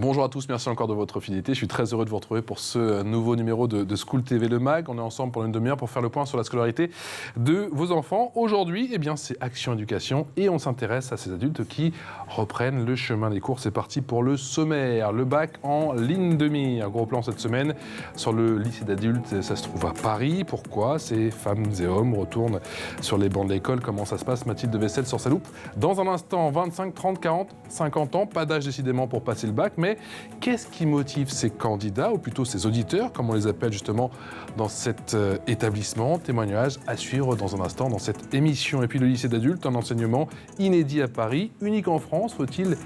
Bonjour à tous, merci encore de votre fidélité. Je suis très heureux de vous retrouver pour ce nouveau numéro de School TV Le Mag. On est ensemble pendant une demi-heure pour faire le point sur la scolarité de vos enfants. Aujourd'hui, c'est Action Éducation et on s'intéresse à ces adultes qui reprennent le chemin des cours. C'est parti pour le sommaire, le bac en ligne de mire. Gros plan cette semaine sur le lycée d'adultes, ça se trouve à Paris. Pourquoi ces femmes et hommes retournent sur les bancs de l'école? Comment ça se passe? Mathilde Vessel sur sa loupe. Dans un instant, 25, 30, 40, 50 ans, pas d'âge décidément pour passer le bac, mais qu'est-ce qui motive ces candidats, ou plutôt ces auditeurs, comme on les appelle justement dans cet établissement? Témoignage à suivre dans un instant dans cette émission. Et puis le lycée d'adultes, un enseignement inédit à Paris, unique en France. Faut-il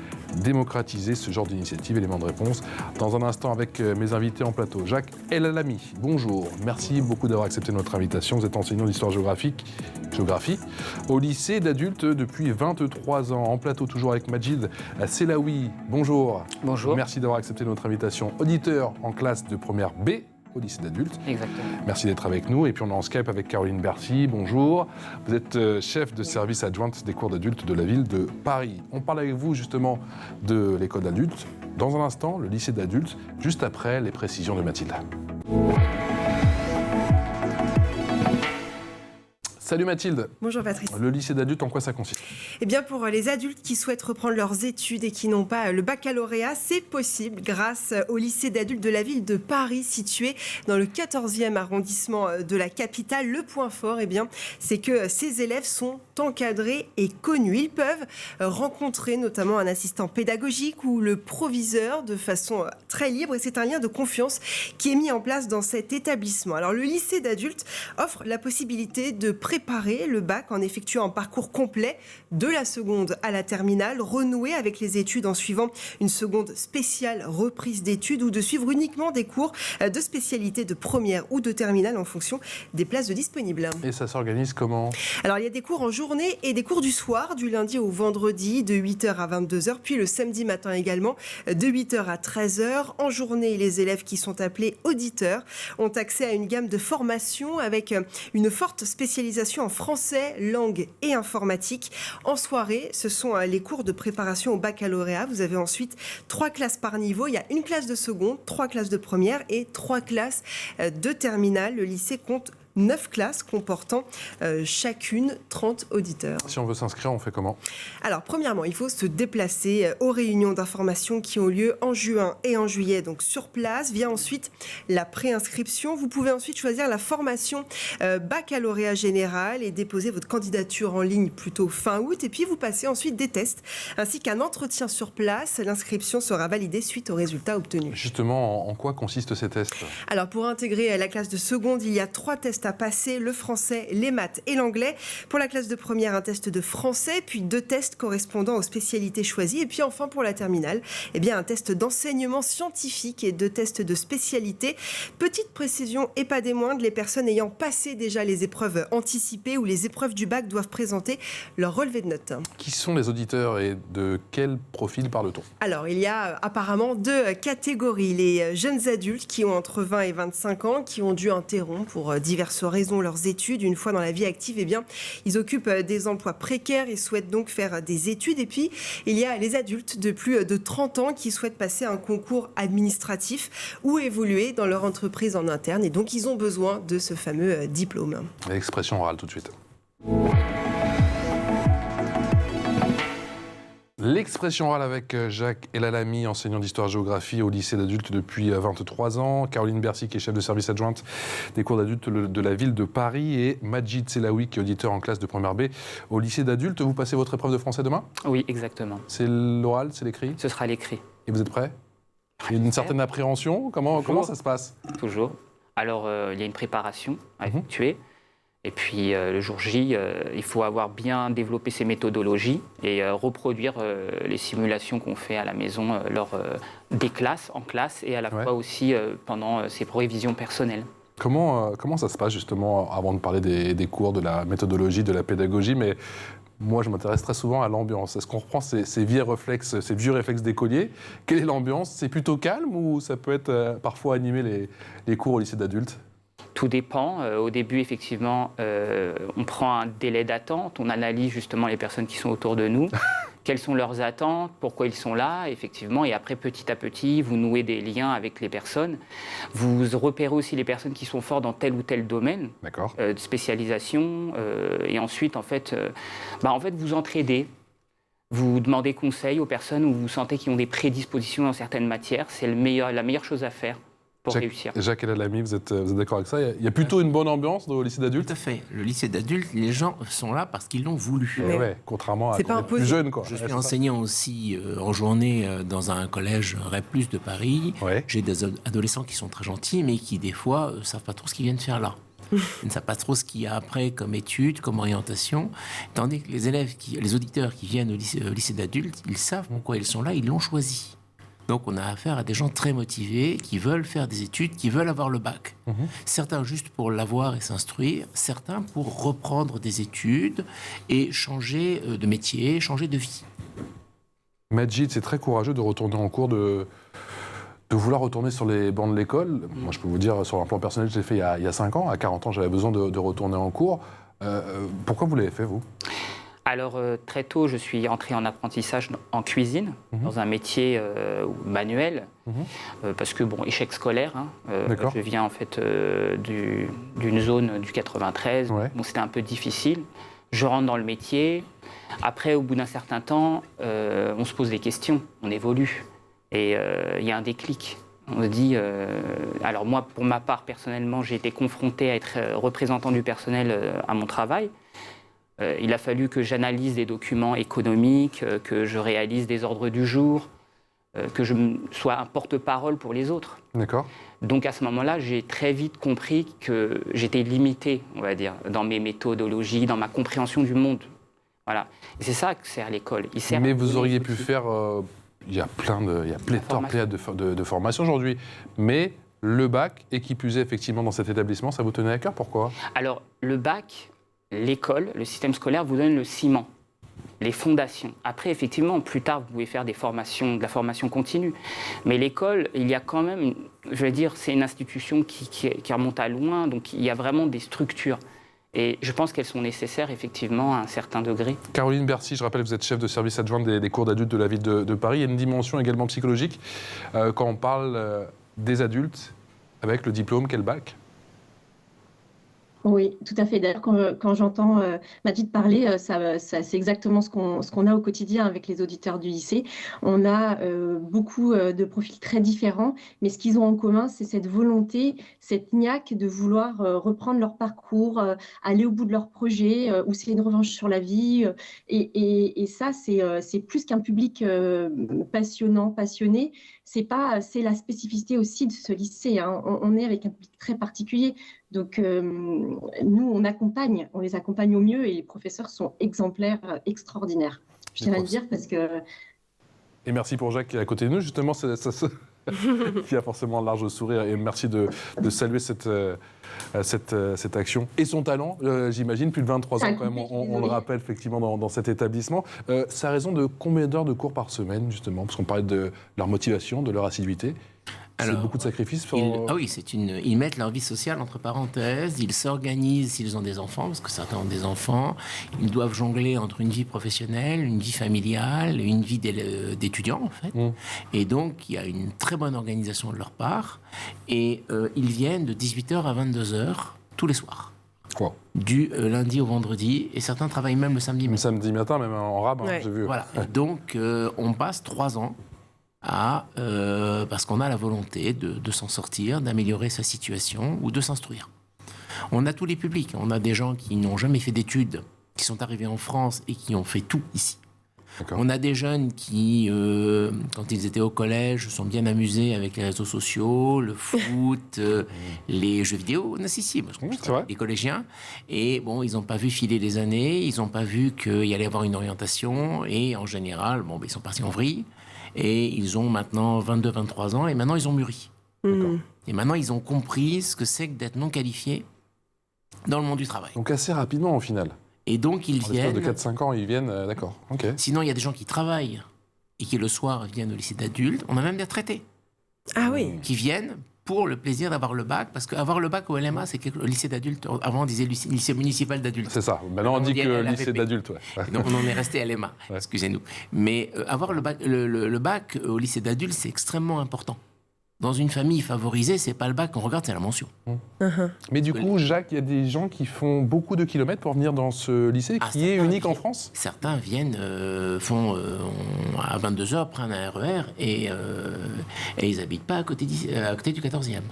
démocratiser ce genre d'initiative? Élément de réponse dans un instant avec mes invités en plateau. Jacques El-Alami, bonjour. Merci beaucoup d'avoir accepté notre invitation. Vous êtes enseignant d'histoire-géographie au lycée d'adultes depuis 23 ans. En plateau toujours avec Majid Selaoui, bonjour. Bonjour. Merci d'avoir accepté notre invitation. Auditeur en classe de première B au lycée d'adultes. Exactement. Merci d'être avec nous. Et puis on est en Skype avec Caroline Berthy. Bonjour. Vous êtes chef de service adjointe des cours d'adultes de la ville de Paris. On parle avec vous justement de l'école d'adultes. Dans un instant, le lycée d'adultes, juste après les précisions de Mathilde. Salut Mathilde. Bonjour Patrice. Le lycée d'adultes, en quoi ça consiste? Eh bien, pour les adultes qui souhaitent reprendre leurs études et qui n'ont pas le baccalauréat, c'est possible grâce au lycée d'adultes de la ville de Paris, situé dans le 14e arrondissement de la capitale. Le point fort, c'est que ces élèves sont encadrés et connus. Ils peuvent rencontrer notamment un assistant pédagogique ou le proviseur de façon très libre, et c'est un lien de confiance qui est mis en place dans cet établissement. Alors, le lycée d'adultes offre la possibilité de préparer le bac en effectuant un parcours complet de la seconde à la terminale, renouer avec les études en suivant une seconde spéciale reprise d'études, ou de suivre uniquement des cours de spécialité de première ou de terminale en fonction des places de disponibles. Et ça s'organise comment? Alors, il y a des cours en journée et des cours du soir, du lundi au vendredi, de 8h à 22h, puis le samedi matin également, de 8h à 13h. En journée, les élèves qui sont appelés auditeurs ont accès à une gamme de formations avec une forte spécialisation en français, langue et informatique. En soirée, ce sont les cours de préparation au baccalauréat. Vous avez ensuite 3 classes par niveau. Il y a une classe de seconde, 3 classes de première et 3 classes de terminale. Le lycée compte 9 classes comportant chacune 30 auditeurs. Si on veut s'inscrire, on fait comment? Alors, premièrement, il faut se déplacer aux réunions d'information qui ont lieu en juin et en juillet, donc sur place. Vient ensuite la préinscription. Vous pouvez ensuite choisir la formation baccalauréat général et déposer votre candidature en ligne plutôt fin août. Et puis, vous passez ensuite des tests ainsi qu'un entretien sur place. L'inscription sera validée suite aux résultats obtenus. Justement, en quoi consistent ces tests? Alors, pour intégrer la classe de seconde, il y a 3 tests à passer: le français, les maths et l'anglais. Pour la classe de première, un test de français, puis 2 tests correspondant aux spécialités choisies. Et puis enfin, pour la terminale, un test d'enseignement scientifique et 2 tests de spécialité. Petite précision et pas des moindres, les personnes ayant passé déjà les épreuves anticipées ou les épreuves du bac doivent présenter leur relevé de notes. Qui sont les auditeurs et de quel profil parle-t-on? Alors, il y a apparemment 2 catégories. Les jeunes adultes qui ont entre 20 et 25 ans, qui ont dû interrompre pour diverses raisons leurs études. Une fois dans la vie active, ils occupent des emplois précaires et souhaitent donc faire des études. Et puis, il y a les adultes de plus de 30 ans qui souhaitent passer un concours administratif ou évoluer dans leur entreprise en interne. Et donc, ils ont besoin de ce fameux diplôme. L'expression orale tout de suite. L'expression orale avec Jacques El-Alami, enseignant d'histoire-géographie au lycée d'adultes depuis 23 ans. Caroline Berthy, qui est chef de service adjointe des cours d'adultes de la ville de Paris. Et Majid Selaoui, qui est auditeur en classe de première B au lycée d'adultes. Vous passez votre épreuve de français demain? Oui, exactement. C'est l'oral, c'est l'écrit? Ce sera l'écrit. Et vous êtes prêt? Il y a une certaine appréhension? Comment ça se passe? Toujours. Alors, il y a une préparation à effectuer. Et puis, le jour J, il faut avoir bien développé ses méthodologies et reproduire les simulations qu'on fait à la maison lors des classes, en classe, et à la fois aussi pendant ses révisions personnelles. Comment ça se passe justement, avant de parler des cours, de la méthodologie, de la pédagogie, mais moi je m'intéresse très souvent à l'ambiance. Est-ce qu'on reprend ces vieux réflexes d'écolier? Quelle est l'ambiance? C'est plutôt calme ou ça peut être parfois animé les cours au lycée d'adultes? Tout dépend. Au début, effectivement, on prend un délai d'attente, on analyse justement les personnes qui sont autour de nous. quelles sont leurs attentes, pourquoi ils sont là, effectivement, et après, petit à petit, vous nouez des liens avec les personnes. Vous repérez aussi les personnes qui sont fortes dans tel ou tel domaine de spécialisation, et ensuite, en fait, vous entraidez. Vous demandez conseil aux personnes où vous sentez qu'ils ont des prédispositions dans certaines matières. C'est la meilleure chose à faire pour réussir. Jacques Elalamy, vous êtes d'accord avec ça? Il y a plutôt une bonne ambiance au lycée d'adultes? Tout à fait. Le lycée d'adultes, les gens sont là parce qu'ils l'ont voulu. Ouais, contrairement à quand on est plus jeune. Je suis enseignant aussi en journée dans un collège REP+, de Paris. Ouais. J'ai des adolescents qui sont très gentils, mais qui, des fois, ne savent pas trop ce qu'ils viennent faire là. Ils ne savent pas trop ce qu'il y a après comme études, comme orientation. Tandis que les auditeurs qui viennent au lycée d'adultes, ils savent pourquoi ils sont là, ils l'ont choisi. Donc on a affaire à des gens très motivés, qui veulent faire des études, qui veulent avoir le bac. Certains juste pour l'avoir et s'instruire, certains pour reprendre des études et changer de métier, changer de vie. Majid, c'est très courageux de retourner en cours, de vouloir retourner sur les bancs de l'école. Moi, je peux vous dire, sur un plan personnel, je l'ai fait il y a 5 ans. À 40 ans, j'avais besoin de retourner en cours. Pourquoi vous l'avez fait, vous? Alors, très tôt, je suis entré en apprentissage en cuisine, dans un métier manuel, parce que, échec scolaire. Je viens, en fait, d'une zone du 93. Ouais. C'était un peu difficile. Je rentre dans le métier. Après, au bout d'un certain temps, on se pose des questions, on évolue. Et il y a un déclic. On se dit... alors moi, pour ma part, personnellement, j'ai été confronté à être représentant du personnel à mon travail. Il a fallu que j'analyse des documents économiques, que je réalise des ordres du jour, que je sois un porte-parole pour les autres. D'accord. Donc à ce moment-là, j'ai très vite compris que j'étais limité, on va dire, dans mes méthodologies, dans ma compréhension du monde. Voilà. Et c'est ça que sert l'école. Mais vous auriez pu faire... Il y a pléthore de formations aujourd'hui. Mais le bac, et qui plus est effectivement dans cet établissement, ça vous tenait à cœur? Pourquoi? Alors, le bac, l'école, le système scolaire vous donne le ciment, les fondations. Après, effectivement, plus tard, vous pouvez faire de la formation continue. Mais l'école, il y a quand même, je vais dire, c'est une institution qui remonte à loin, donc il y a vraiment des structures. Et je pense qu'elles sont nécessaires, effectivement, à un certain degré. Caroline Bercy, je rappelle, vous êtes chef de service adjointe des cours d'adultes de la ville de Paris. Il y a une dimension également psychologique quand on parle des adultes avec le diplôme qu'est le bac. Oui, tout à fait. D'ailleurs, quand j'entends Majid parler, c'est exactement ce qu'on a au quotidien avec les auditeurs du lycée. On a beaucoup de profils très différents, mais ce qu'ils ont en commun, c'est cette volonté, cette niaque de vouloir reprendre leur parcours, aller au bout de leur projet, ou c'est une revanche sur la vie. Et ça, c'est plus qu'un public passionnant, passionné. C'est la spécificité aussi de ce lycée. On est avec un public très particulier. Donc, nous, on les accompagne au mieux et les professeurs sont exemplaires, extraordinaires. Je tiens à le dire parce que... Et merci pour Jacques qui est à côté de nous, justement, qui a forcément un large sourire. Et merci de saluer cette action. Et son talent, j'imagine, plus de 23 ans quand même, on le rappelle effectivement dans cet établissement. Ça a raison de combien d'heures de cours par semaine, justement? Parce qu'on parlait de leur motivation, de leur assiduité. C'est beaucoup de sacrifices ils mettent leur vie sociale entre parenthèses, ils s'organisent s'ils ont des enfants, parce que certains ont des enfants, ils doivent jongler entre une vie professionnelle, une vie familiale, une vie d'étudiant en fait. Et donc il y a une très bonne organisation de leur part, et ils viennent de 18h à 22h tous les soirs. Wow. Du lundi au vendredi, et certains travaillent même le samedi matin. Le samedi matin, même en rab, j'ai vu. Voilà. Donc on passe 3 ans parce qu'on a la volonté de s'en sortir, d'améliorer sa situation ou de s'instruire. On a tous les publics. On a des gens qui n'ont jamais fait d'études, qui sont arrivés en France et qui ont fait tout ici. On a des jeunes qui, quand ils étaient au collège, se sont bien amusés avec les réseaux sociaux, le foot, les jeux vidéo. Les collégiens. Et bon, ils n'ont pas vu filer les années, ils n'ont pas vu qu'il y allait avoir une orientation. Et en général, ils sont partis en vrille. Et ils ont maintenant 22-23 ans, et maintenant ils ont mûri. Et maintenant ils ont compris ce que c'est que d'être non qualifié dans le monde du travail. Donc assez rapidement au final. Et donc ils viennent... de 4-5 ans, ils viennent, d'accord. Okay. Sinon il y a des gens qui travaillent et qui le soir viennent au lycée d'adultes. On a même des retraités. Ah oui. Qui viennent pour le plaisir d'avoir le bac, parce qu'avoir le bac au LMA, c'est le lycée d'adultes. Avant, on disait lycée municipal d'adultes. C'est ça. Maintenant, on dit que lycée d'adultes. Ouais. Donc, on en est resté à LMA, excusez-nous. Mais avoir le bac au lycée d'adultes, c'est extrêmement important. Dans une famille favorisée, c'est pas le bac qu'on regarde, c'est la mention. Mais du coup, Jacques, il y a des gens qui font beaucoup de kilomètres pour venir dans ce lycée qui est unique en France. Certains viennent, font à 22h, prennent un RER et ils n'habitent pas à côté du 14e.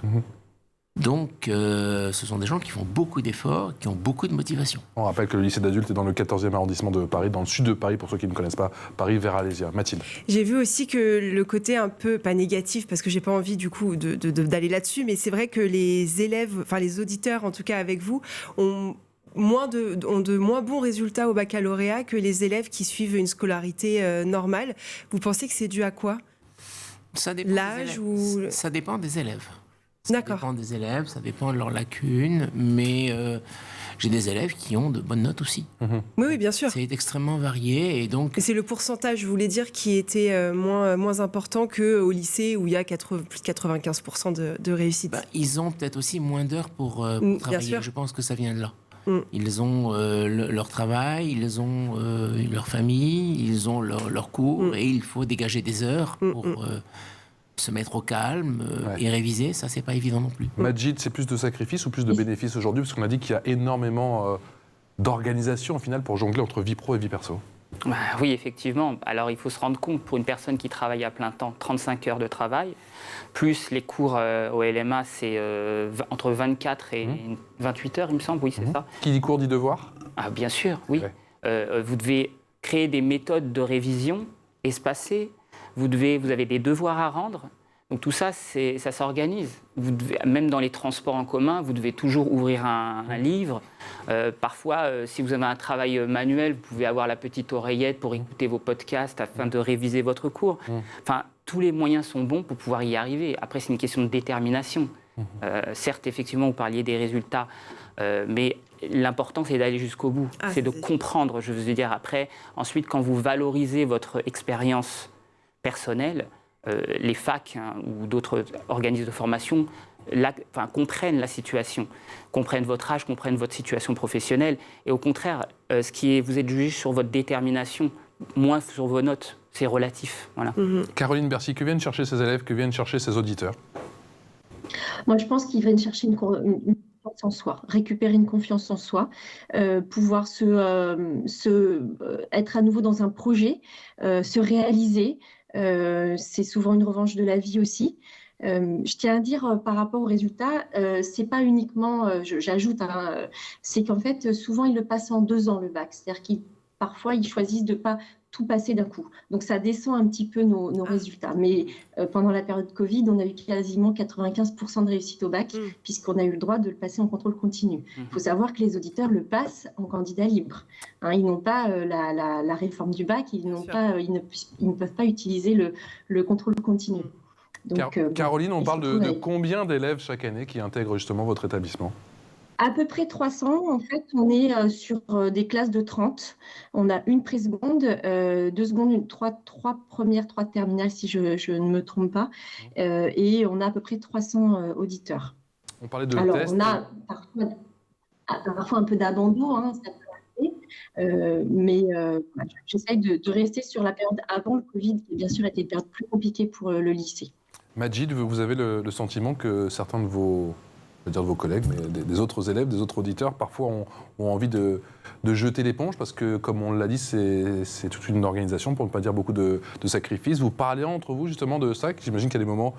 Donc, ce sont des gens qui font beaucoup d'efforts, qui ont beaucoup de motivation. On rappelle que le lycée d'adultes est dans le 14e arrondissement de Paris, dans le sud de Paris, pour ceux qui ne connaissent pas Paris, vers Alésia. Mathilde. J'ai vu aussi que le côté un peu, pas négatif, parce que j'ai pas envie du coup d'aller là-dessus, mais c'est vrai que les élèves, enfin les auditeurs en tout cas avec vous, ont de moins bons résultats au baccalauréat que les élèves qui suivent une scolarité normale. Vous pensez que c'est dû à quoi? Ça dépend l'âge ou... Ça dépend des élèves. Ça D'accord. dépend des élèves, ça dépend de leurs lacunes, mais j'ai des élèves qui ont de bonnes notes aussi. Oui, bien sûr. C'est extrêmement varié et donc... C'est le pourcentage, je voulais dire, qui était moins important qu'au lycée où il y a plus de 95% de réussite. Ils ont peut-être aussi moins d'heures pour travailler. sûr. Je pense que ça vient de là. Ils ont leur travail, ils ont leur famille, ils ont leur cours et il faut dégager des heures pour... se mettre au calme et réviser, ça c'est pas évident non plus. Majid, c'est plus de sacrifices ou plus de bénéfices aujourd'hui? Parce qu'on a dit qu'il y a énormément d'organisation au final pour jongler entre vie pro et vie perso. Oui, effectivement. Alors il faut se rendre compte, pour une personne qui travaille à plein temps, 35 heures de travail, plus les cours au LMA, c'est entre 24 et 28 heures, il me semble, oui, c'est ça. Qui dit cours dit devoir? Ah, bien sûr, oui. Vous devez créer des méthodes de révision espacées. Vous avez des devoirs à rendre. Donc tout ça, ça s'organise. Même dans les transports en commun, vous devez toujours ouvrir un livre. Parfois, si vous avez un travail manuel, vous pouvez avoir la petite oreillette pour écouter vos podcasts afin de réviser votre cours. Enfin, tous les moyens sont bons pour pouvoir y arriver. Après, c'est une question de détermination. Certes, effectivement, vous parliez des résultats, mais l'important, c'est d'aller jusqu'au bout. C'est de comprendre, je veux dire. Après, ensuite, quand vous valorisez votre expérience personnelle, les facs ou d'autres organismes de formation comprennent la situation, comprennent votre âge, comprennent votre situation professionnelle. Et au contraire, vous êtes jugé sur votre détermination, moins sur vos notes. C'est relatif. Voilà. Caroline Bercy, que viennent chercher ces élèves, que viennent chercher ces auditeurs? Moi, je pense qu'ils viennent chercher une confiance en soi, récupérer une confiance en soi, pouvoir être à nouveau dans un projet, se réaliser. C'est souvent une revanche de la vie aussi. Je tiens à dire par rapport aux résultats, c'est pas uniquement, j'ajoute, c'est qu'en fait souvent ils le passent en 2 ans le bac, c'est-à-dire parfois ils choisissent de pas tout passer d'un coup. Donc ça descend un petit peu nos résultats. Mais pendant la période Covid, on a eu quasiment 95% de réussite au bac, puisqu'on a eu le droit de le passer en contrôle continu. Il faut savoir que les auditeurs le passent en candidat libre. Ils n'ont pas la réforme du bac, ils ne peuvent pas utiliser le contrôle continu. Donc, Caroline, on parle de combien d'élèves chaque année qui intègrent justement votre établissement? À peu près 300. En fait, on est sur des classes de 30. On a une pré-seconde, 2 secondes, 3 premières, 3 terminales, si je ne me trompe pas. Et on a à peu près 300 auditeurs. On parlait de Alors, tests. on a parfois un peu d'abandon, ça peut arriver. Mais j'essaye de rester sur la période avant le Covid, qui bien sûr était une période plus compliquée pour le lycée. Majid, vous avez le sentiment que certains de vos collègues, mais des autres élèves, des autres auditeurs, parfois ont envie de jeter l'éponge parce que, comme on l'a dit, c'est toute une organisation, pour ne pas dire beaucoup de sacrifices. Vous parlez entre vous justement de ça, j'imagine qu'il y a des moments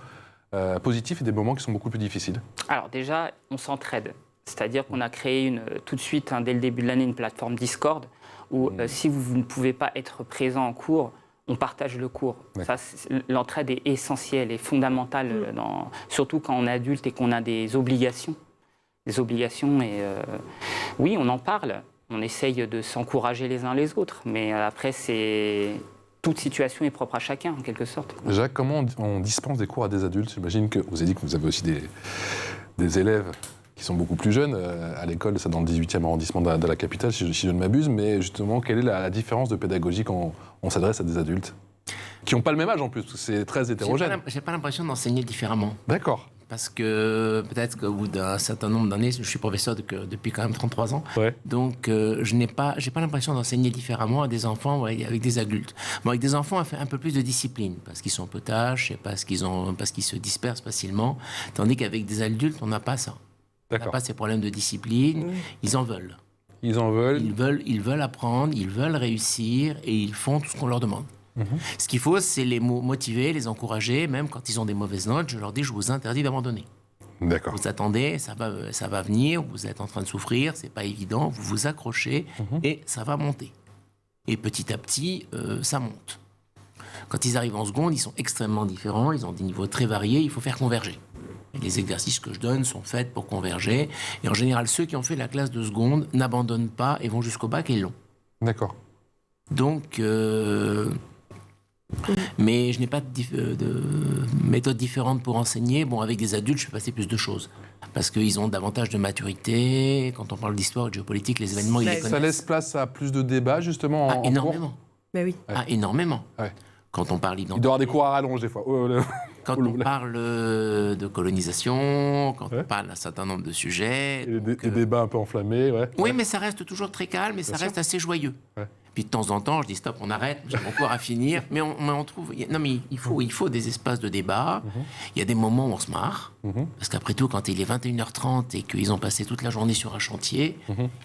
positifs et des moments qui sont beaucoup plus difficiles. Alors déjà, on s'entraide. C'est-à-dire qu'on a créé tout de suite, dès le début de l'année, une plateforme Discord où si vous ne pouvez pas être présent en cours, on partage le cours. L'entraide est essentielle et fondamentale, surtout quand on est adulte et qu'on a des obligations. Et oui, on en parle. On essaye de s'encourager les uns les autres. Mais après, toute situation est propre à chacun, en quelque sorte. Jacques, comment on dispense des cours à des adultes? J'imagine que vous avez dit que vous avez aussi des élèves qui sont beaucoup plus jeunes. À l'école, c'est dans le 18e arrondissement de la capitale, si je ne m'abuse. Mais justement, quelle est la différence de pédagogie quand on s'adresse à des adultes qui n'ont pas le même âge en plus, parce que c'est très hétérogène? J'ai pas l'impression d'enseigner différemment. D'accord. parce que peut-être qu'au bout d'un certain nombre d'années, je suis professeur depuis quand même 33 ans, donc je n'ai pas l'impression d'enseigner différemment à des enfants avec des adultes. Bon, avec des enfants, on fait un peu plus de discipline, parce qu'ils sont potaches, et parce qu'ils se dispersent facilement, tandis qu'avec des adultes, on n'a pas ça. On n'a pas ces problèmes de discipline, ils en veulent. Ils en veulent. Ils veulent apprendre, ils veulent réussir, et ils font tout ce qu'on leur demande. Ce qu'il faut, c'est les motiver, les encourager, même quand ils ont des mauvaises notes, je leur dis, je vous interdis d'abandonner. D'accord. Vous attendez, ça va venir, vous êtes en train de souffrir, c'est pas évident, vous vous accrochez et ça va monter. Et petit à petit, ça monte. Quand ils arrivent en seconde, ils sont extrêmement différents, ils ont des niveaux très variés, il faut faire converger. Et les exercices que je donne sont faits pour converger. Et en général, ceux qui ont fait la classe de seconde n'abandonnent pas et vont jusqu'au bac et l'ont. D'accord. Donc... mais je n'ai pas de méthode différente pour enseigner. Bon, avec des adultes, je fais passer plus de choses. Parce qu'ils ont davantage de maturité. Quand on parle d'histoire et de géopolitique, les événements, ils les connaissent. Ça laisse place à plus de débats, justement, en énormément. cours. Ben oui. Énormément. Ouais. Quand on parle d'identité... Il doit y avoir des cours à rallonge, des fois. Quand on parle de colonisation, quand on parle d'un certain nombre de sujets... Et des débats un peu enflammés, Oui, mais ça reste toujours très calme et ça reste assez joyeux. Ouais. Puis de temps en temps, je dis stop, on arrête, j'ai mon cours à finir. Mais on trouve... Non, mais il faut des espaces de débat. Il y a des moments où on se marre. Parce qu'après tout, quand il est 21h30 et qu'ils ont passé toute la journée sur un chantier,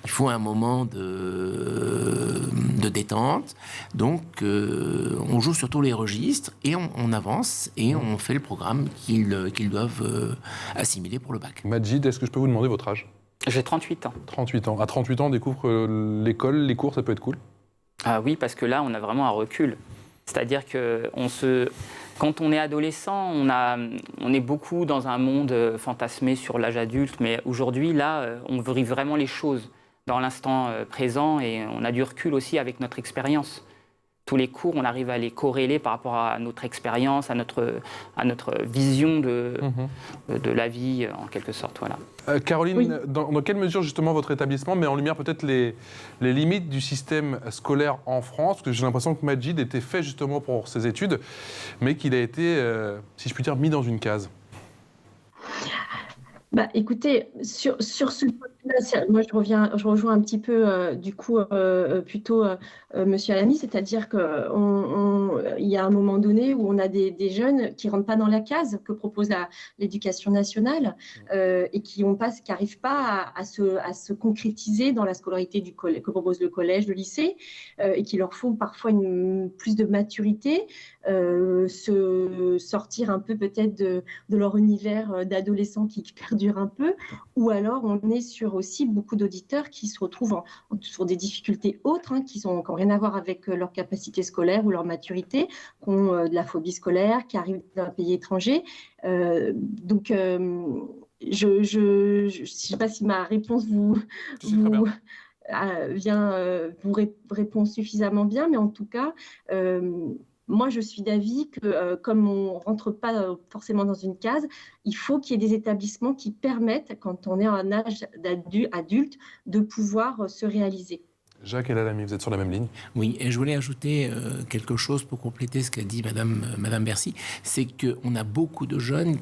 il faut un moment de détente. Donc, on joue sur tous les registres et on avance et on fait le programme qu'ils doivent assimiler pour le bac. Majid, est-ce que je peux vous demander votre âge ? J'ai 38 ans. 38 ans. À 38 ans, on découvre l'école, les cours, ça peut être cool ? Ah oui, parce que là, on a vraiment un recul. C'est-à-dire que quand on est adolescent, on est beaucoup dans un monde fantasmé sur l'âge adulte, mais aujourd'hui, là, on vit vraiment les choses dans l'instant présent et on a du recul aussi avec notre expérience. Tous les cours, on arrive à les corréler par rapport à notre expérience, à notre vision de la vie, en quelque sorte. Voilà. Caroline, dans quelle mesure, justement, votre établissement met en lumière peut-être les limites du système scolaire en France ? Parce que j'ai l'impression que Majid était fait justement pour ses études, mais qu'il a été, si je puis dire, mis dans une case. Bah, écoutez, sur ce point-là, moi je rejoins un petit peu du coup plutôt Monsieur Alamy, c'est-à-dire qu'il y a un moment donné où on a des jeunes qui ne rentrent pas dans la case que propose l'éducation nationale et qui n'arrivent pas à se concrétiser dans la scolarité que propose le collège, le lycée, et qui leur faut parfois plus de maturité, se sortir un peu peut-être de leur univers d'adolescents qui perdure un peu, ou alors on est sur aussi beaucoup d'auditeurs qui se retrouvent sur des difficultés autres, qui n'ont rien à voir avec leur capacité scolaire ou leur maturité, qui ont de la phobie scolaire, qui arrivent d'un pays étranger. Donc, je ne sais pas si ma réponse vous répond suffisamment bien, mais en tout cas... moi, je suis d'avis que comme on ne rentre pas forcément dans une case, il faut qu'il y ait des établissements qui permettent, quand on est à un âge adulte, de pouvoir se réaliser. Jacques Elhalami, vous êtes sur la même ligne. Oui, et je voulais ajouter quelque chose pour compléter ce qu'a dit Madame Bercy. C'est qu'on a beaucoup de jeunes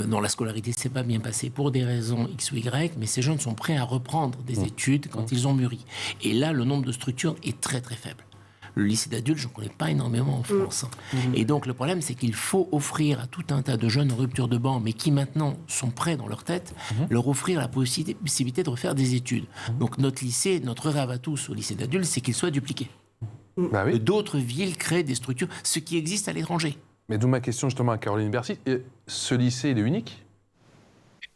dont la scolarité ne s'est pas bien passée pour des raisons X ou Y, mais ces jeunes sont prêts à reprendre des études quand ils ont mûri. Et là, le nombre de structures est très très faible. Le lycée d'adultes, je n'en connais pas énormément en France. Et donc, le problème, c'est qu'il faut offrir à tout un tas de jeunes en rupture de banc, mais qui maintenant sont prêts dans leur tête, leur offrir la possibilité de refaire des études. Donc, notre lycée, notre rêve à tous au lycée d'adultes, c'est qu'il soit dupliqué. Bah oui. D'autres villes créent des structures, ce qui existe à l'étranger. Mais d'où ma question justement à Caroline Bercy. Ce lycée, il est unique ?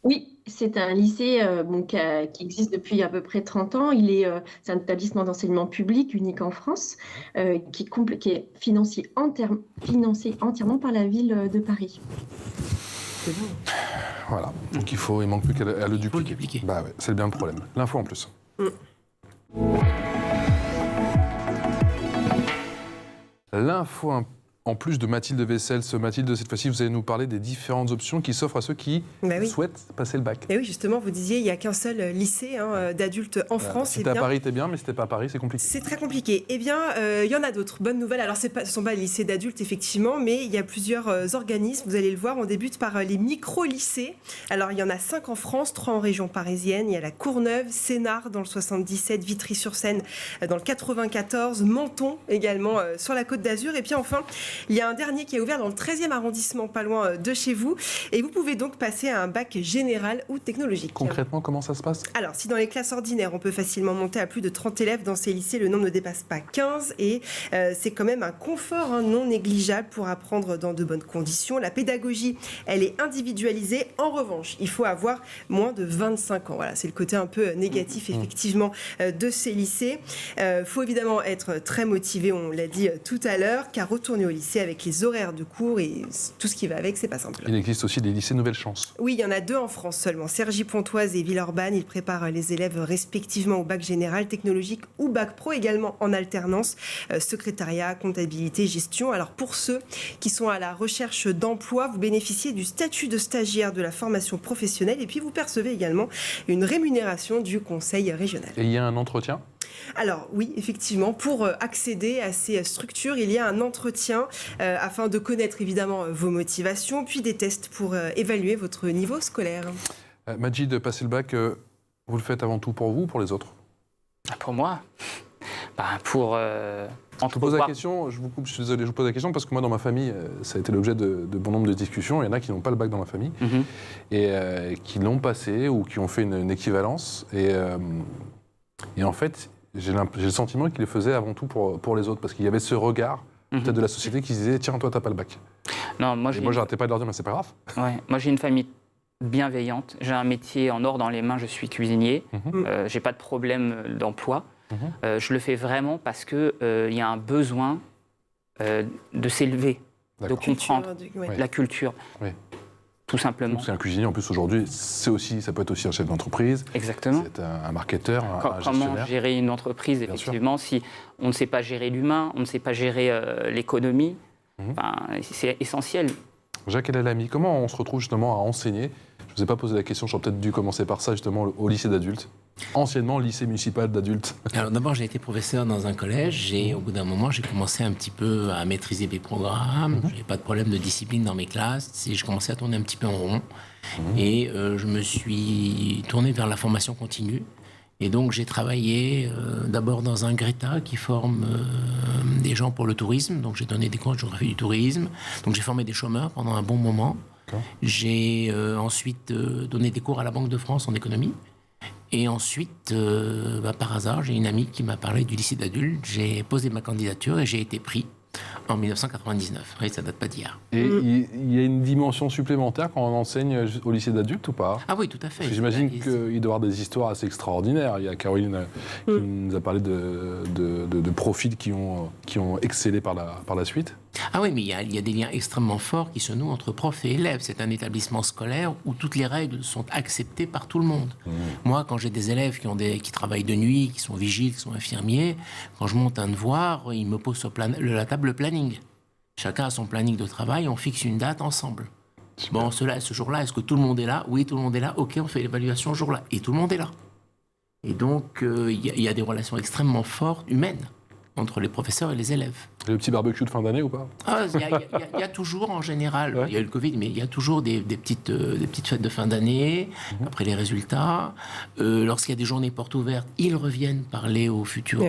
Oui, c'est un lycée qui existe depuis à peu près 30 ans. C'est un établissement d'enseignement public unique en France qui est financé entièrement par la ville de Paris. Voilà, donc il manque plus qu'à le dupliquer. Bah ouais, c'est bien le problème. L'info en plus. L'info en plus de Mathilde Vessels, Mathilde, cette fois-ci, vous allez nous parler des différentes options qui s'offrent à ceux qui souhaitent passer le bac. Et oui, justement, vous disiez, il n'y a qu'un seul lycée d'adultes en France. Si t'es à Paris, t'es bien, mais si t'es pas à Paris, c'est compliqué. C'est très compliqué. Eh bien, il y en a d'autres. Bonne nouvelle. Alors, ce ne sont pas les lycées d'adultes, effectivement, mais il y a plusieurs organismes. Vous allez le voir, on débute par les micro-lycées. Alors, il y en a 5 en France, 3 en région parisienne. Il y a la Courneuve, Sénart dans le 77, Vitry-sur-Seine dans le 94, Menton également sur la Côte d'Azur. Et puis enfin, il y a un dernier qui est ouvert dans le 13e arrondissement, pas loin de chez vous. Et vous pouvez donc passer à un bac général ou technologique. Concrètement, comment ça se passe ? Alors, si dans les classes ordinaires, on peut facilement monter à plus de 30 élèves, dans ces lycées, le nombre ne dépasse pas 15. Et c'est quand même un confort non négligeable pour apprendre dans de bonnes conditions. La pédagogie, elle est individualisée. En revanche, il faut avoir moins de 25 ans. Voilà, c'est le côté un peu négatif, effectivement, de ces lycées. Il faut évidemment être très motivé, on l'a dit tout à l'heure, car retourner au lycée avec les horaires de cours et tout ce qui va avec, c'est pas simple. Il existe aussi des lycées Nouvelle Chance. Oui, il y en a 2 en France seulement, Cergy-Pontoise et Villeurbanne. Ils préparent les élèves respectivement au bac général, technologique ou bac pro, également en alternance, secrétariat, comptabilité, gestion. Alors pour ceux qui sont à la recherche d'emploi, vous bénéficiez du statut de stagiaire de la formation professionnelle et puis vous percevez également une rémunération du conseil régional. Et il y a un entretien ? Alors oui, effectivement, pour accéder à ces structures, il y a un entretien afin de connaître évidemment vos motivations, puis des tests pour évaluer votre niveau scolaire. Majid, de passer le bac, vous le faites avant tout pour vous ou pour les autres ? Pour moi, pour je vous pose la question, je vous coupe, je suis désolé, je vous pose la question parce que moi dans ma famille, ça a été l'objet de bon nombre de discussions. Il y en a qui n'ont pas le bac dans ma famille et qui l'ont passé ou qui ont fait une équivalence. Et en fait, j'ai le sentiment qu'il le faisait avant tout pour les autres parce qu'il y avait ce regard peut-être de la société qui se disait tiens, toi t'as pas le bac. Non, moi j'arrêtais pas de leur dire mais c'est pas grave. Ouais, moi j'ai une famille bienveillante, j'ai un métier en or dans les mains, je suis cuisinier, j'ai pas de problème d'emploi. Je le fais vraiment parce qu'il y a un besoin de s'élever, de comprendre la culture. Oui. Tout simplement. C'est un cuisinier, en plus aujourd'hui, ça peut être aussi un chef d'entreprise. Exactement. C'est un marketeur, un gestionnaire. Comment gérer une entreprise, effectivement, si on ne sait pas gérer l'humain, on ne sait pas gérer l'économie, c'est essentiel. Jacques Elalamy, comment on se retrouve justement à enseigner ? Je ne vous ai pas posé la question, j'aurais peut-être dû commencer par ça justement au lycée d'adultes. Anciennement lycée municipal d'adultes. Alors d'abord j'ai été professeur dans un collège et au bout d'un moment j'ai commencé un petit peu à maîtriser mes programmes, j'avais pas de problème de discipline dans mes classes et je commençais à tourner un petit peu en rond et je me suis tourné vers la formation continue et donc j'ai travaillé d'abord dans un GRETA qui forme des gens pour le tourisme, donc j'ai donné des cours de géographie du tourisme, donc j'ai formé des chômeurs pendant un bon moment. J'ai ensuite donné des cours à la Banque de France en économie. Et ensuite, par hasard, j'ai une amie qui m'a parlé du lycée d'adultes. J'ai posé ma candidature et j'ai été pris en 1999. Oui, ça date pas d'hier. Et il y a une dimension supplémentaire quand on enseigne au lycée d'adultes ou pas ? Ah oui, tout à fait. J'imagine qu'il doit y avoir des histoires assez extraordinaires. Il y a Caroline qui nous a parlé de profils qui ont excellé par la suite. Ah oui, mais il y a des liens extrêmement forts qui se nouent entre profs et élèves. C'est un établissement scolaire où toutes les règles sont acceptées par tout le monde. Moi, quand j'ai des élèves qui travaillent de nuit, qui sont vigiles, qui sont infirmiers, quand je monte un devoir, ils me posent sur la table le planning. Chacun a son planning de travail, on fixe une date ensemble. Bon, ce jour-là, est-ce que tout le monde est là ? Oui, tout le monde est là. Ok, on fait l'évaluation ce jour-là. Et tout le monde est là. Et donc, il y a des relations extrêmement fortes, humaines, entre les professeurs et les élèves. Le petit barbecue de fin d'année ou pas ? Il y a toujours, en général, il y a eu le Covid, mais il y a toujours des petites fêtes de fin d'année, après les résultats. Lorsqu'il y a des journées portes ouvertes, ils reviennent parler aux futurs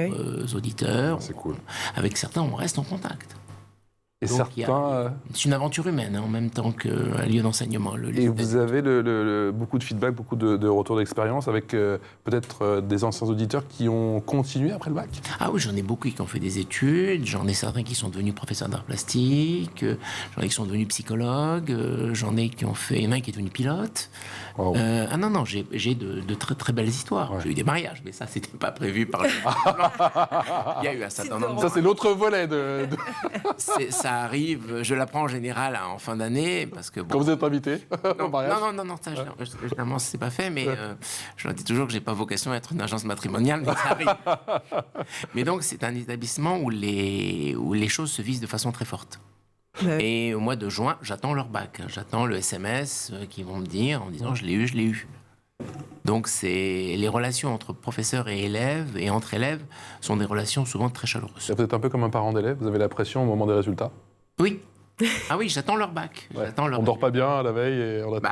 auditeurs. C'est cool. Avec certains, on reste en contact. Et donc, certains... C'est une aventure humaine, en même temps qu'un lieu d'enseignement. Et vous avez beaucoup de feedback, beaucoup de retours d'expérience avec peut-être des anciens auditeurs qui ont continué après le bac ? Ah oui, j'en ai beaucoup qui ont fait des études, j'en ai certains qui sont devenus professeurs d'art plastique, j'en ai qui sont devenus psychologues, j'en ai qui ont fait... Il y en a un qui est devenu pilote. Wow. Non, j'ai de très très belles histoires. Ouais. J'ai eu des mariages, mais ça, c'était pas prévu par le... Il y a eu un certain nombre... Ça, c'est l'autre volet Ça arrive, je l'apprends en général en fin d'année, parce que... Quand vous êtes invité au mariage ? Non, ça, généralement, c'est pas fait, mais je leur dis toujours que j'ai pas vocation à être une agence matrimoniale, mais ça arrive. Mais donc, c'est un établissement où les choses se vivent de façon très forte. Et au mois de juin, j'attends leur bac. J'attends le SMS qu'ils vont me dire en disant je l'ai eu, je l'ai eu. Donc les relations entre professeurs et élèves et entre élèves sont des relations souvent très chaleureuses. Vous êtes un peu comme un parent d'élève, vous avez la pression au moment des résultats? Oui. Ah oui, j'attends leur bac. Ouais. On dort pas bien la veille et on attend.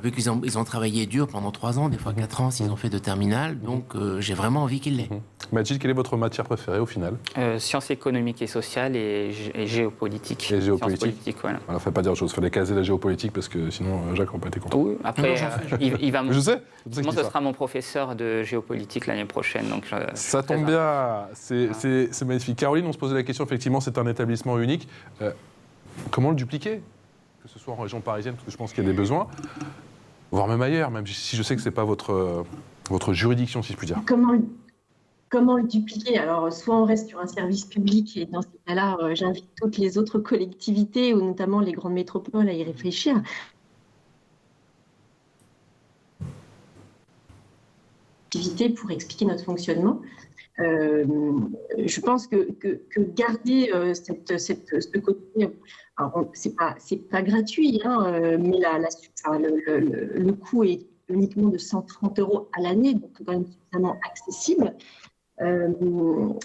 Vu qu'ils ont travaillé dur pendant 3 ans, des fois 4 ans s'ils ont fait de terminale, donc j'ai vraiment envie qu'ils l'aient. Majid, quelle est votre matière préférée au final? Sciences économiques et sociales et géopolitique. Et géopolitique. Sciences politiques, voilà. Alors, faut pas dire autre chose, il fallait caser la géopolitique parce que sinon Jacques n'aurait pas été content. Oui, après, il va Je sais. Moi, ce sera mon professeur de géopolitique l'année prochaine. Donc ça tombe bien, c'est magnifique. Caroline, on se posait la question, effectivement, c'est un établissement unique. Comment le dupliquer? Que ce soit en région parisienne, parce que je pense qu'il y a des besoins, voire même ailleurs, même si je sais que ce n'est pas votre juridiction, si je puis dire. Comment le dupliquer? Alors, soit on reste sur un service public, et dans ce cas-là, j'invite toutes les autres collectivités, ou notamment les grandes métropoles, à y réfléchir. Pour expliquer notre fonctionnement. Je pense que garder ce côté, c'est pas gratuit, hein, mais le coût est uniquement de 130 € à l'année, donc quand même suffisamment accessible.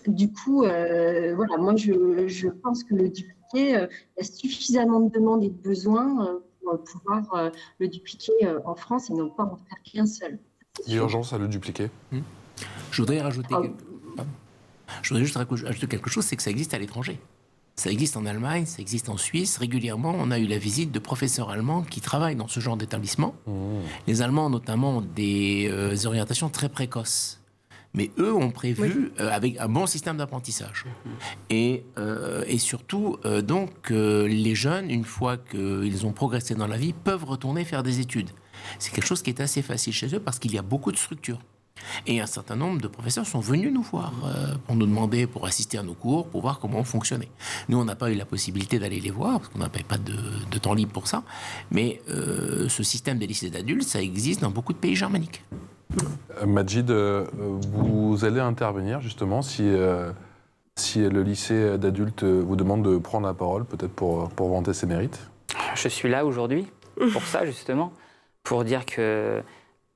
Du coup, voilà, moi je pense que le dupliquer, il y a suffisamment de demandes et de besoins pour pouvoir le dupliquer en France et non pas en faire qu'un seul. Il y a urgence à le dupliquer. Je voudrais juste ajouter quelque chose, c'est que ça existe à l'étranger. Ça existe en Allemagne, ça existe en Suisse. Régulièrement, on a eu la visite de professeurs allemands qui travaillent dans ce genre d'établissement. Les Allemands, notamment, ont des orientations très précoces. Mais eux ont prévu avec un bon système d'apprentissage. Et surtout, les jeunes, une fois qu'ils ont progressé dans la vie, peuvent retourner faire des études. C'est quelque chose qui est assez facile chez eux parce qu'il y a beaucoup de structures. Et un certain nombre de professeurs sont venus nous voir pour nous demander, pour assister à nos cours, pour voir comment on fonctionnait. Nous, on n'a pas eu la possibilité d'aller les voir, parce qu'on n'a pas de temps libre pour ça. Mais ce système des lycées d'adultes, ça existe dans beaucoup de pays germaniques. Majid, vous allez intervenir justement si le lycée d'adultes vous demande de prendre la parole, peut-être pour vanter ses mérites? Je suis là aujourd'hui pour ça, justement, pour dire que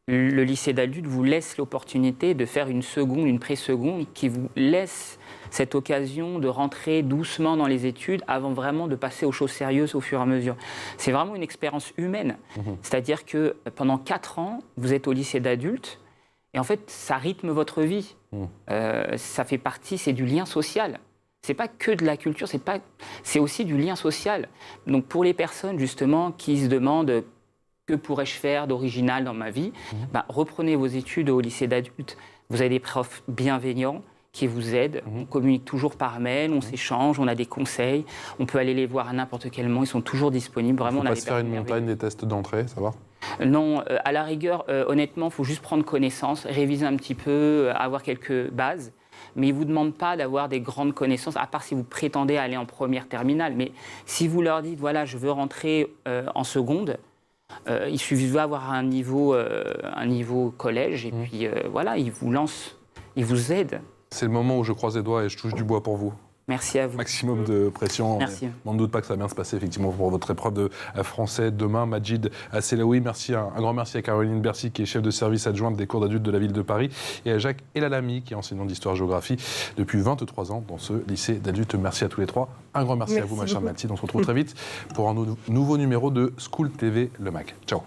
le lycée d'adultes vous laisse l'opportunité de faire une seconde, une pré-seconde, qui vous laisse cette occasion de rentrer doucement dans les études avant vraiment de passer aux choses sérieuses au fur et à mesure. C'est vraiment une expérience humaine. C'est-à-dire que pendant 4 ans, vous êtes au lycée d'adultes et en fait, ça rythme votre vie. Ça fait partie, c'est du lien social. C'est pas que de la culture, c'est aussi du lien social. Donc pour les personnes justement qui se demandent que pourrais-je faire d'original dans ma vie, reprenez vos études au lycée d'adultes. Vous avez des profs bienveillants qui vous aident. On communique toujours par mail, on s'échange, on a des conseils. On peut aller les voir à n'importe quel moment, ils sont toujours disponibles. Vraiment, on a pas se faire une montagne des tests d'entrée, ça va? Non, à la rigueur, honnêtement, il faut juste prendre connaissance, réviser un petit peu, avoir quelques bases. Mais ils ne vous demandent pas d'avoir des grandes connaissances, à part si vous prétendez aller en première terminale. Mais si vous leur dites, voilà, je veux rentrer en seconde, il suffit d'avoir un niveau collège, et puis voilà, ils vous lancent, ils vous aident. C'est le moment où je croise les doigts et je touche du bois pour vous. Merci à vous. Maximum de pression. Merci. On ne doute pas que ça va bien se passer, effectivement, pour votre épreuve de français demain. Majid Asselaoui, merci, un grand merci à Caroline Bercy, qui est chef de service adjointe des cours d'adultes de la ville de Paris, et à Jacques Elalami, qui est enseignant d'histoire-géographie depuis 23 ans dans ce lycée d'adultes. Merci à tous les trois. Un grand merci à vous, ma chère Mathilde. On se retrouve très vite pour un nouveau numéro de School TV Le Mag. Ciao.